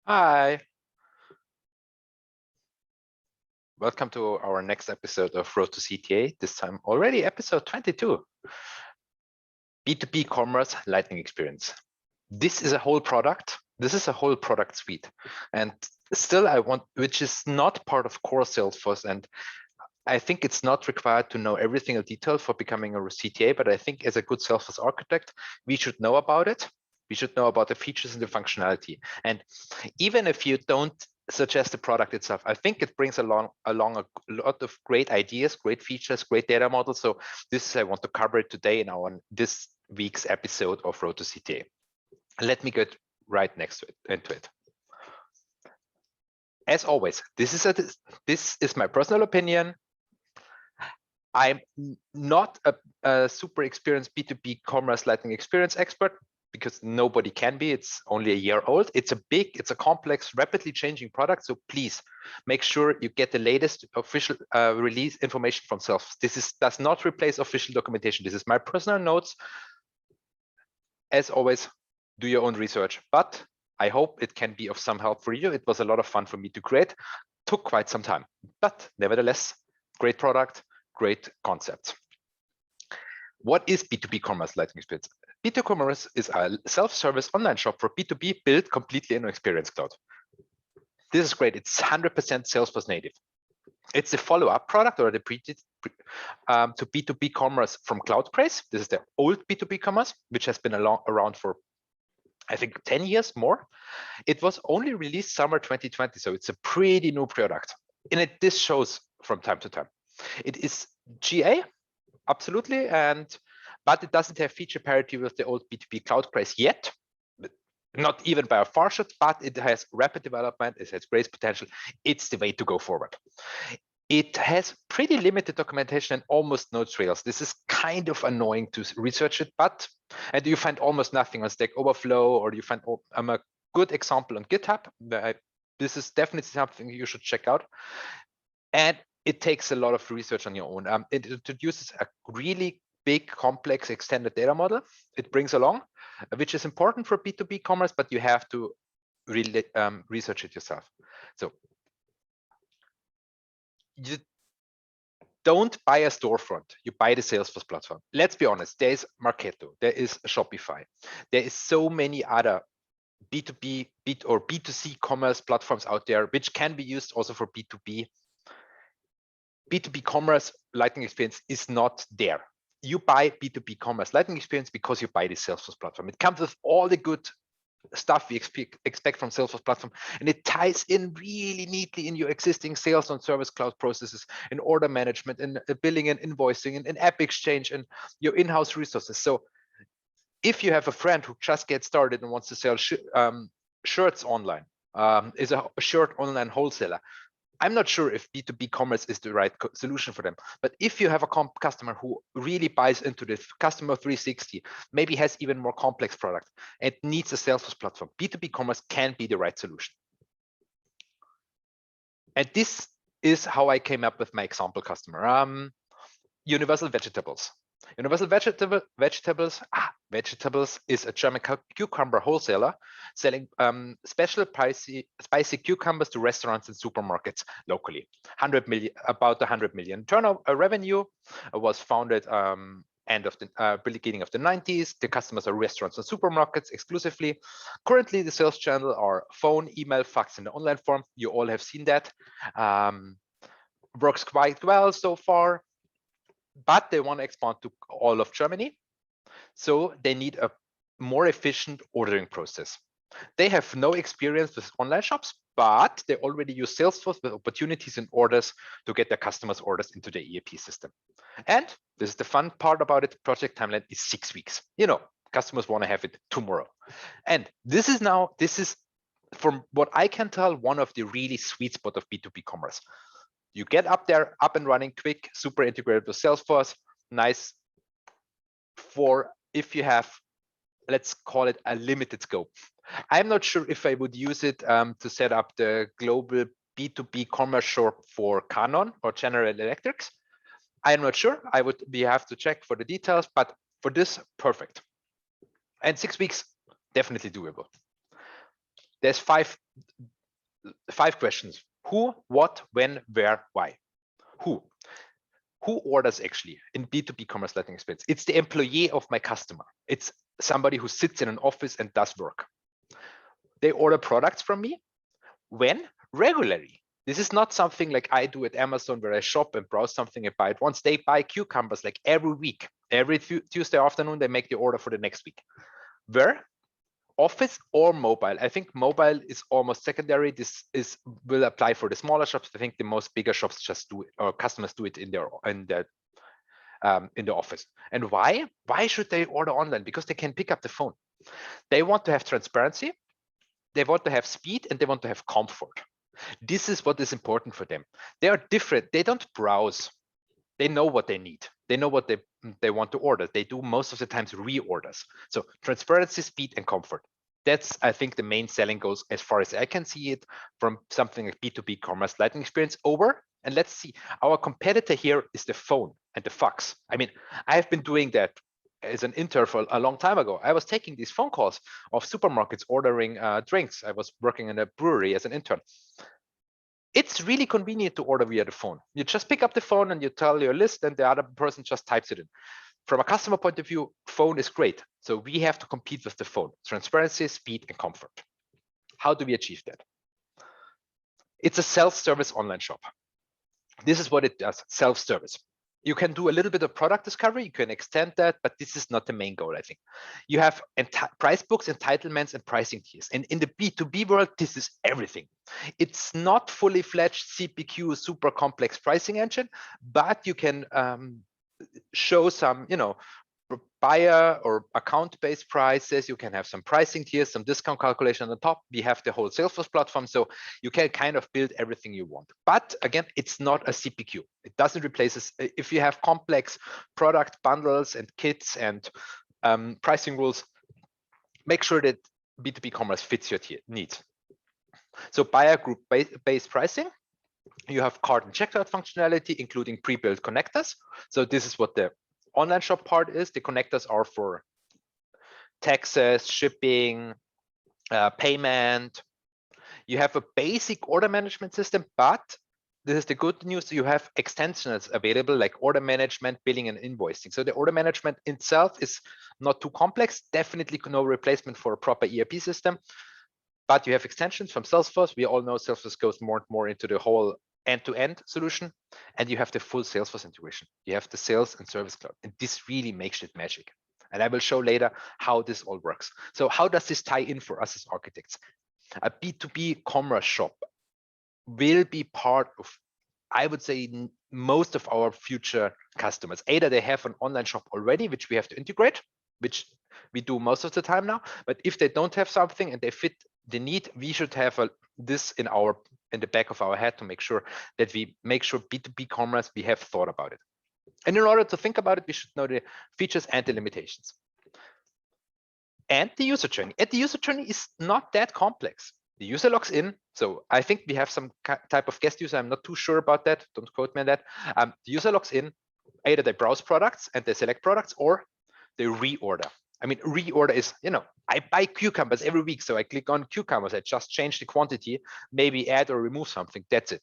Hi. Welcome to our next episode of Road to CTA, this time already episode 22. B2B Commerce Lightning Experience. This is a whole product. This is a whole product suite. And still which is not part of core Salesforce. And I think it's not required to know every single detail for becoming a CTA, but I think as a good Salesforce architect, we should know about it. We should know about the features and the functionality. And even if you don't suggest the product itself, I think it brings along a lot of great ideas, great features, great data models. So this I want to cover it today in this week's episode of Road to CTA. Let me get right into it. As always, this is my personal opinion. I'm not a super experienced B2B commerce lightning experience expert, because nobody can be. It's only a year old. It's a complex, rapidly changing product. So please make sure you get the latest official release information from Salesforce. This does not replace official documentation. This is my personal notes. As always, do your own research, but I hope it can be of some help for you. It was a lot of fun for me to create. Took quite some time, but nevertheless, great product, great concept. What is B2B Commerce Lightning Experience? B2B Commerce is a self-service online shop for B2B built completely in Experience Cloud. This is great. It's 100% Salesforce native. It's a follow-up product or the to B2B Commerce from CloudCraze. This is the old B2B Commerce, which has been around for, I think, 10 years more. It was only released summer 2020, so it's a pretty new product. And this shows from time to time. It is GA, absolutely, but it doesn't have feature parity with the old B2B CloudCraze yet, not even by a far shot, but it has rapid development, it has great potential. It's the way to go forward. It has pretty limited documentation and almost no trails. This is kind of annoying to research it, and you find almost nothing on Stack Overflow, or you find a good example on GitHub. This is definitely something you should check out. And it takes a lot of research on your own. It introduces a really big, complex, extended data model. It brings along, which is important for B2B commerce, but you have to really research it yourself. So you don't buy a storefront, you buy the Salesforce platform. Let's be honest, there is Marketo, there is Shopify, there is so many other B2B or B2C commerce platforms out there, which can be used also for B2B. B2B Commerce Lightning Experience is not there. You buy B2B Commerce Lightning Experience because you buy the Salesforce platform. It comes with all the good stuff we expect from Salesforce platform, and it ties in really neatly in your existing sales and service cloud processes, in order management, in billing and invoicing, and in app exchange, and your in-house resources. So if you have a friend who just gets started and wants to sell shirts online, is a shirt online wholesaler, I'm not sure if B2B commerce is the right solution for them. But if you have a customer who really buys into the customer 360, maybe has even more complex product and needs a Salesforce platform, B2B commerce can be the right solution. And this is how I came up with my example customer. Universal Vegetables. Universal Vegetables is a German cucumber wholesaler selling special spicy cucumbers to restaurants and supermarkets locally. About 100 million turnover revenue. Was founded beginning of the 90s. The customers are restaurants and supermarkets exclusively. Currently, the sales channel are phone, email, fax, and the online form. You all have seen that. Works quite well so far. But they want to expand to all of Germany. So they need a more efficient ordering process. They have no experience with online shops, but they already use Salesforce with opportunities and orders to get their customers' orders into the ERP system. And this is the fun part about it. Project timeline is 6 weeks. Customers want to have it tomorrow. And this is, from what I can tell, one of the really sweet spot of B2B commerce. You get up and running quick, super integrated with Salesforce. Nice for if you have, let's call it, a limited scope. I'm not sure if I would use it to set up the global B2B commerce shop for Canon or General Electrics. I'm not sure. We have to check for the details, but for this, perfect. And 6 weeks, definitely doable. There's 5 5 questions: who, what, when, where, why. Who orders actually in B2B commerce lightning experience? It's the employee of my customer. It's somebody who sits in an office and does work. They order products from me. When? Regularly. This is not something like I do at Amazon where I shop and browse something and buy it once. They buy cucumbers like every week. Every Tuesday afternoon, they make the order for the next week. Where? Office or mobile. I think mobile is almost secondary. This will apply for the smaller shops. I think the most bigger shops just do it, or customers do it in the office. And why? Why should they order online? Because they can pick up the phone. They want to have transparency, they want to have speed, and they want to have comfort. This is what is important for them. They are different. They don't browse. They know what they need. They know what they want to order. They do most of the times reorders. So transparency, speed, and comfort. That's, I think, the main selling goals as far as I can see it from something like B2B commerce lightning experience over. And let's see, our competitor here is the phone and the fax. I mean, I've been doing that as an intern for a long time ago. I was taking these phone calls of supermarkets ordering drinks. I was working in a brewery as an intern. It's really convenient to order via the phone. You just pick up the phone and you tell your list and the other person just types it in. From a customer point of view, phone is great. So we have to compete with the phone. Transparency, speed, and comfort. How do we achieve that? It's a self-service online shop. This is what it does, self-service. You can do a little bit of product discovery, you can extend that, but this is not the main goal, I think. You have price books, entitlements, and pricing tiers. And in the B2B world, this is everything. It's not fully fledged CPQ, super complex pricing engine, but you can show some, buyer or account-based prices. You can have some pricing tiers, some discount calculation on the top. We have the whole Salesforce platform, so you can kind of build everything you want. But again, it's not a CPQ. It doesn't replace this. If you have complex product bundles and kits and pricing rules, make sure that B2B commerce fits your needs. So buyer group based pricing. You have cart and checkout functionality, including pre-built connectors. So this is what the online shop part is. The connectors are for taxes, shipping, payment. You have a basic order management system, but this is the good news. You have extensions available like order management, billing, and invoicing. So the order management itself is not too complex. Definitely no replacement for a proper ERP system. But you have extensions from Salesforce. We all know Salesforce goes more and more into the whole end-to-end solution, and you have the full Salesforce integration. You have the sales and service cloud, and this really makes it magic. And I will show later how this all works. So how does this tie in for us as architects? A B2B commerce shop will be part of, I would say, most of our future customers. Either they have an online shop already, which we have to integrate, which we do most of the time now. But if they don't have something and they fit the need, we should have this in the back of our head to make sure that we make sure B2B commerce, we have thought about it. And in order to think about it, we should know the features and the limitations. And the user journey. And the user journey is not that complex. The user logs in. So I think we have some type of guest user. I'm not too sure about that. Don't quote me on that. The user logs in. Either they browse products and they select products, or they reorder. I mean, reorder is, I buy cucumbers every week. So I click on cucumbers. I just change the quantity, maybe add or remove something. That's it.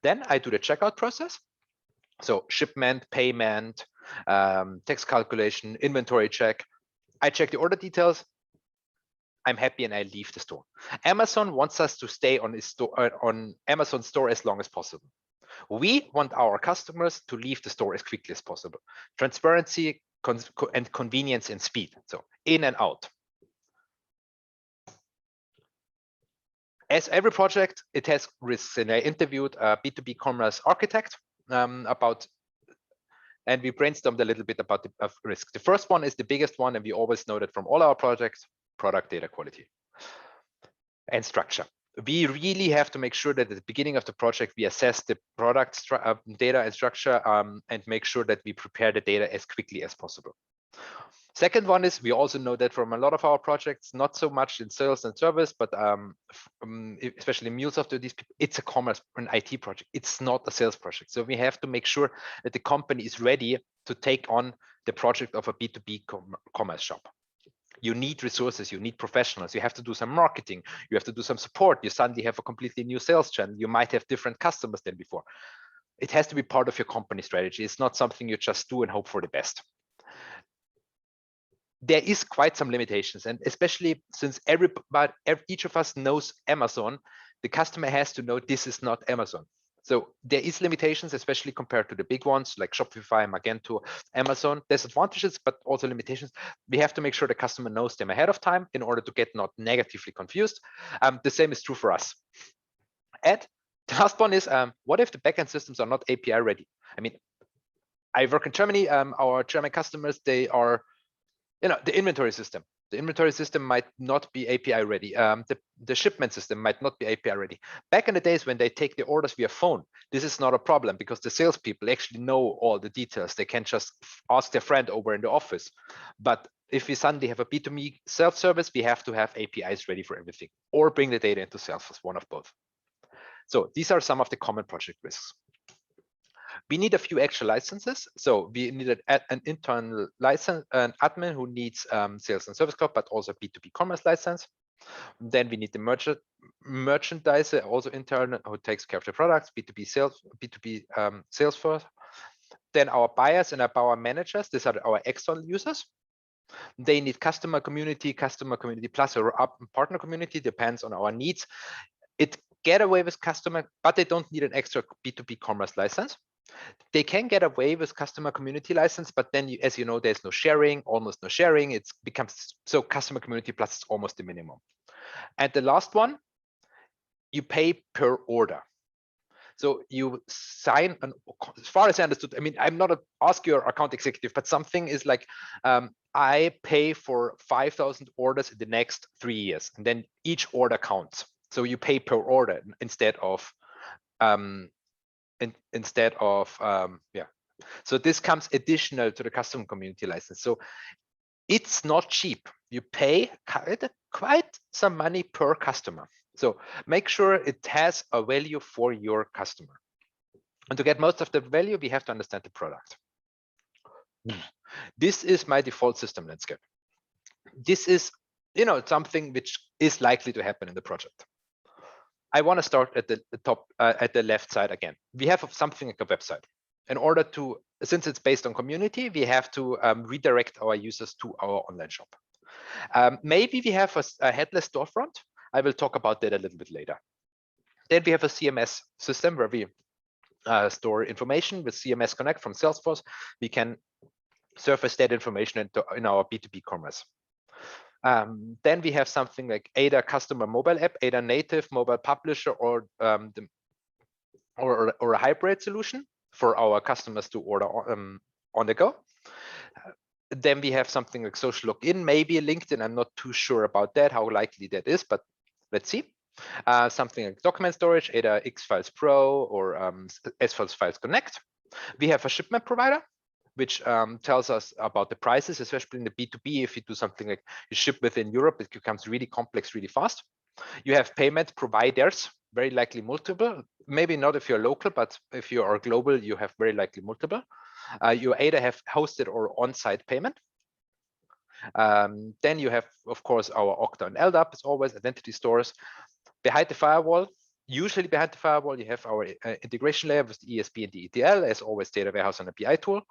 Then I do the checkout process. So shipment, payment, tax calculation, inventory check. I check the order details. I'm happy and I leave the store. Amazon wants us to stay on Amazon store as long as possible. We want our customers to leave the store as quickly as possible. Transparency and convenience and speed. So in and out. As every project, it has risks. And I interviewed a B2B commerce architect about, and we brainstormed a little bit about the risk. The first one is the biggest one, and we always know that from all our projects: product data quality and structure. We really have to make sure that at the beginning of the project, we assess the product data and structure and make sure that we prepare the data as quickly as possible. Second one is, we also know that from a lot of our projects, not so much in sales and service, but especially in MuleSoft, it's a commerce, an IT project. It's not a sales project. So we have to make sure that the company is ready to take on the project of a B2B commerce shop. You need resources, you need professionals, you have to do some marketing, you have to do some support, you suddenly have a completely new sales channel, you might have different customers than before. It has to be part of your company strategy. It's not something you just do and hope for the best. There is quite some limitations, and especially since each of us knows Amazon, the customer has to know this is not Amazon. So there is limitations, especially compared to the big ones like Shopify, Magento, Amazon. There's advantages, but also limitations. We have to make sure the customer knows them ahead of time in order to get not negatively confused. The same is true for us. And the last one is, what if the backend systems are not API ready? I mean, I work in Germany. Our German customers, they are, the inventory system. The inventory system might not be API ready. The shipment system might not be API ready. Back in the days when they take the orders via phone, this is not a problem because the salespeople actually know all the details. They can just ask their friend over in the office. But if we suddenly have a B2B self-service, we have to have APIs ready for everything or bring the data into Salesforce, one of both. So these are some of the common project risks. We need a few extra licenses. So we need an internal license, an admin who needs Sales and Service Cloud, but also B2B Commerce license. Then we need the merchandiser, also internal, who takes care of the products, B2B Salesforce. Then our buyers and our buyer managers, these are our external users. They need customer community plus, or partner community, depends on our needs. It get away with customer, but they don't need an extra B2B Commerce license. They can get away with customer community license, but then, as you know, there's no sharing, almost no sharing. It becomes, so customer community plus is almost the minimum. And the last one, you pay per order. So you sign, as far as I understood, I mean, I'm not ask your account executive, but something is like, I pay for 5,000 orders in the next 3 years, and then each order counts. So you pay per order instead of, yeah. So this comes additional to the customer community license. So it's not cheap. You pay quite some money per customer. So make sure it has a value for your customer. And to get most of the value, we have to understand the product. This is my default system landscape. This is, something which is likely to happen in the project. I want to start at the top, at the left side again. We have something like a website. In order to, since it's based on community, we have to redirect our users to our online shop. Maybe we have a headless storefront. I will talk about that a little bit later. Then we have a CMS system where we store information with CMS Connect from Salesforce. We can surface that information in our B2B Commerce. Then we have something like either customer mobile app, either native mobile publisher, or or a hybrid solution for our customers to order on the go. Then we have something like social login, maybe LinkedIn. I'm not too sure about that, how likely that is, but let's see. Something like document storage, either X-Files Pro or S-Files Connect. We have a shipment provider, which tells us about the prices, especially in the B2B. If you do something like you ship within Europe, it becomes really complex really fast. You have payment providers, very likely multiple, maybe not if you're local, but if you are global, you have very likely multiple. You either have hosted or on-site payment. Then you have, of course, our Okta and LDAP, as always, identity stores. Behind the firewall, usually behind the firewall, you have our integration layer with the ESB and the ETL, as always, data warehouse and a BI tool.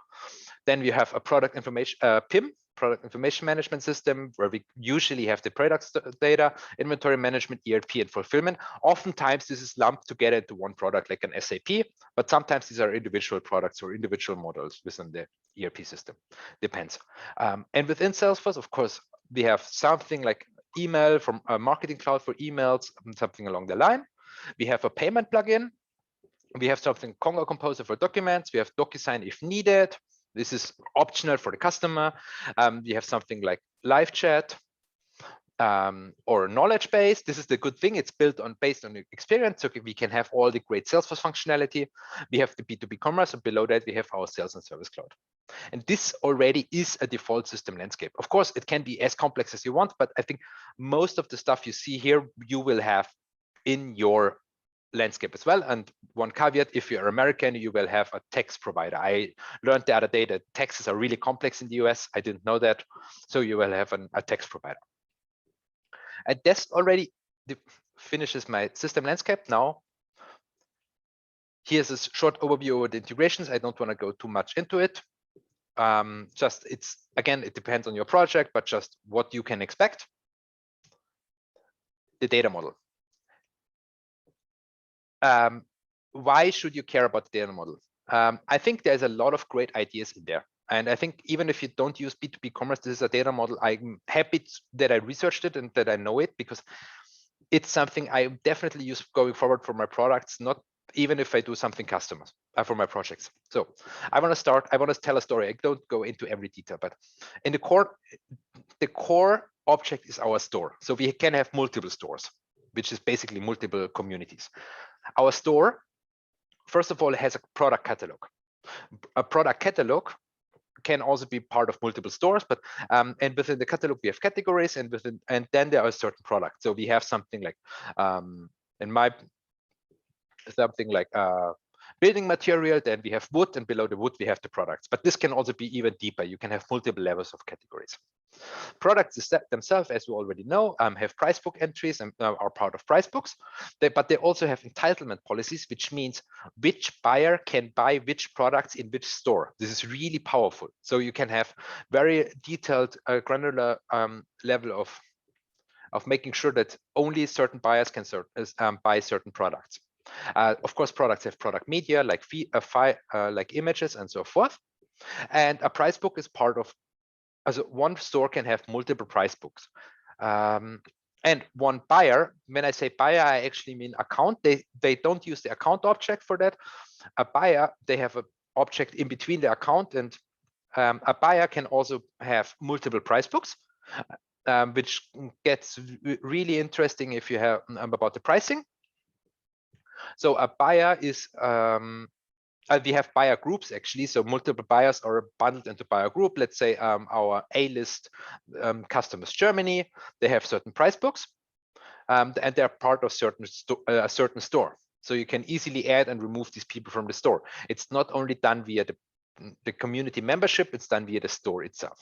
Then we have a product information, PIM, product information management system, where we usually have the products data, inventory management, ERP, and fulfillment. Oftentimes, this is lumped together into one product like an SAP, but sometimes these are individual products or individual models within the ERP system. Depends. And within Salesforce, of course, we have something like email from a marketing cloud for emails, something along the line. We have a payment plugin. We have something Congo Composer for documents. We have DocuSign if needed. This is optional for the customer. We have something like live chat or knowledge base. This is the good thing. It's built on based on experience, so we can have all the great Salesforce functionality. We have the B2B Commerce, and below that we have our Sales and Service Cloud. And this already is a default system landscape. Of course, it can be as complex as you want, but I think most of the stuff you see here, you will have in your landscape as well. And one caveat, if you're American, you will have a tax provider. I learned the other day that taxes are really complex in the US. I didn't know that. So you will have a tax provider. And this already finishes my system landscape. Now, here's a short overview of the integrations. I don't want to go too much into it. Just again, it depends on your project, but just what you can expect. The data model. Why should you care about the data model? I think there's a lot of great ideas in there. And I think even if you don't use B2B commerce, this is a data model. I'm happy that I researched it and that I know it, because it's something I definitely use going forward for my products, not even if I do something custom for my projects. So I want to tell a story. I don't go into every detail, but in the core object is our store. So we can have multiple stores, which is basically multiple communities. Our store, first of all, has a product catalog. A product catalog can also be part of multiple stores, but and within the catalog we have categories, and then there are certain products. So we have something like building material, then we have wood, and below the wood we have the products. But this can also be even deeper. You can have multiple levels of categories. Products themselves, as we already know, have price book entries and are part of price books. But they also have entitlement policies, which means which buyer can buy which products in which store. This is really powerful. So you can have very detailed, granular level of making sure that only certain buyers can buy certain products. Of course, products have product media like like images and so forth. And a price book is part of, as one store can have multiple price books. And one buyer, when I say buyer, I actually mean account. They don't use the account object for that. A buyer, they have an object in between the account, and a buyer can also have multiple price books, which gets really interesting if you have about the pricing. So a buyer is, we have buyer groups actually. So multiple buyers are bundled into buyer group. Let's say our A-list customers Germany, they have certain price books, and they're part of a certain store. So you can easily add and remove these people from the store. It's not only done via the community membership, it's done via the store itself.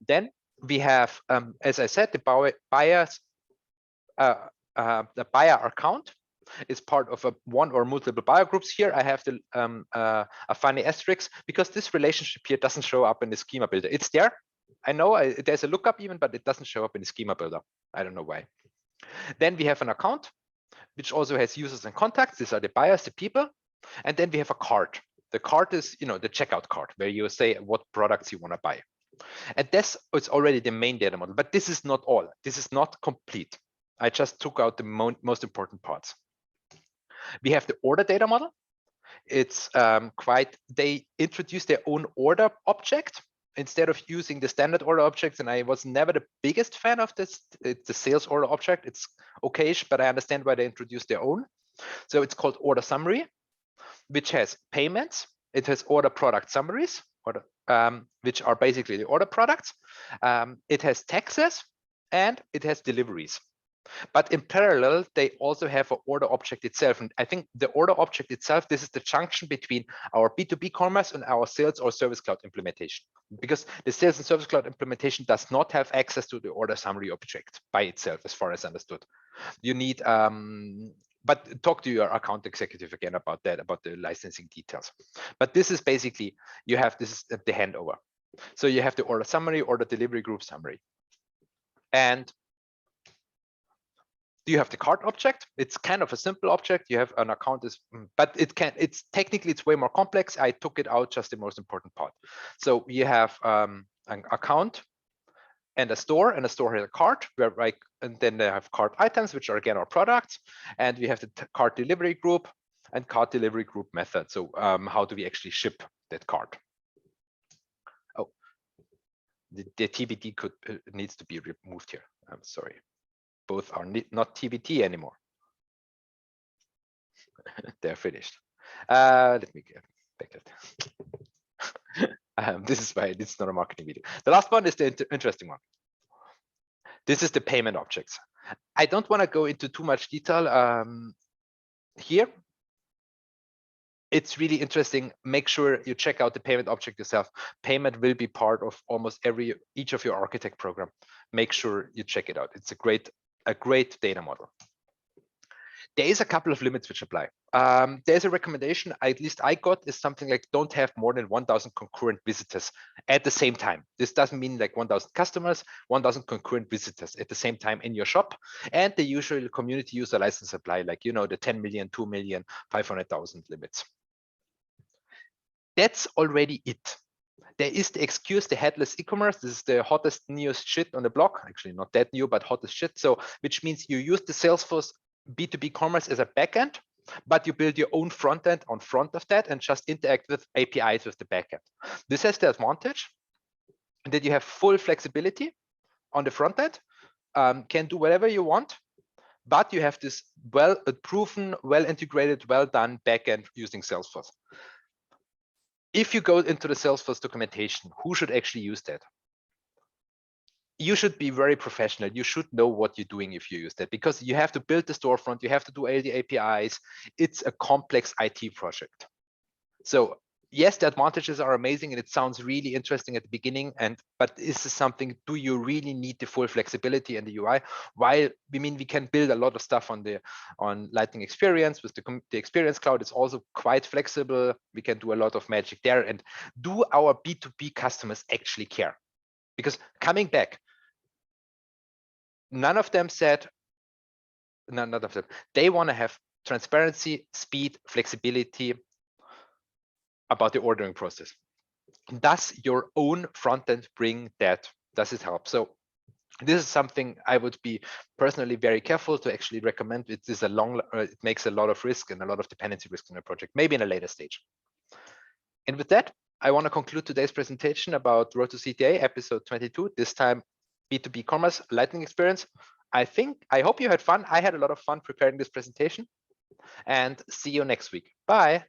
Then we have, as I said, the buyer account is part of one or multiple buyer groups. Here I have a funny asterisk, because this relationship here doesn't show up in the schema builder. It's there. I know there's a lookup even, but it doesn't show up in the schema builder. I don't know why. Then we have an account, which also has users and contacts. These are the buyers, the people. And then we have a cart. The cart is, the checkout cart, where you say what products you want to buy. And this is already the main data model, but this is not all. This is not complete. I just took out the most important parts. We have the order data model. It's they introduced their own order object instead of using the standard order objects. And I was never the biggest fan of this. It's the sales order object. It's okayish, but I understand why they introduced their own. So it's called order summary, which has payments. It has order product summaries, which are basically the order products. It has taxes, and it has deliveries. But in parallel, they also have an order object itself. And I think the order object itself, this is the junction between our B2B commerce and our sales or service cloud implementation. Because the sales and service cloud implementation does not have access to the order summary object by itself, as far as understood. You need, but talk to your account executive again about that, about the licensing details. But this is basically, this is the handover. So you have the order summary, order delivery group summary. And you have the cart object. It's kind of a simple object. You have an account, but it's technically it's way more complex. I took it out, just the most important part. So you have an account and a store has a cart, and then they have cart items, which are again our products, and we have the cart delivery group and cart delivery group method. So how do we actually ship that cart? Oh, the TBD needs to be removed here. I'm sorry. Both are not TBT anymore. They're finished. Let me get back at this is why it's not a marketing video. The last one is the interesting one. This is the payment objects. I don't want to go into too much detail. here, it's really interesting. Make sure you check out the payment object yourself. Payment will be part of almost each of your architect program. Make sure you check it out. It's a great data model. There is a couple of limits which apply. There's a recommendation, at least I got, is something like don't have more than 1,000 concurrent visitors at the same time. This doesn't mean like 1,000 customers, 1,000 concurrent visitors at the same time in your shop. And the usual community user license apply, like, you know, the 10 million, 2 million, 500,000 limits. That's already it. There is the excuse, the headless e-commerce. This is the hottest, newest shit on the block. Actually, not that new, but hottest shit. So, which means you use the Salesforce B2B Commerce as a backend, but you build your own front end on front of that and just interact with APIs with the backend. This has the advantage that you have full flexibility on the front end, can do whatever you want, but you have this well-proven, well-integrated, well-done backend using Salesforce. If you go into the Salesforce documentation, who should actually use that? You should be very professional. You should know what you're doing if you use that, because you have to build the storefront, you have to do all the APIs. It's a complex IT project. So yes, the advantages are amazing and it sounds really interesting at the beginning. But is this something, do you really need the full flexibility in the UI? While we can build a lot of stuff on Lightning Experience with the Experience Cloud. It's also quite flexible. We can do a lot of magic there. And do our B2B customers actually care? Because coming back, none of them, they want to have transparency, speed, flexibility about the ordering process. Does your own front end bring that? Does it help? So this is something I would be personally very careful to actually recommend. It makes a lot of risk and a lot of dependency risk in a project, maybe in a later stage. And with that, I want to conclude today's presentation about Road to CTA episode 22, this time B2B Commerce Lightning Experience. I hope you had fun. I had a lot of fun preparing this presentation, and see you next week. Bye.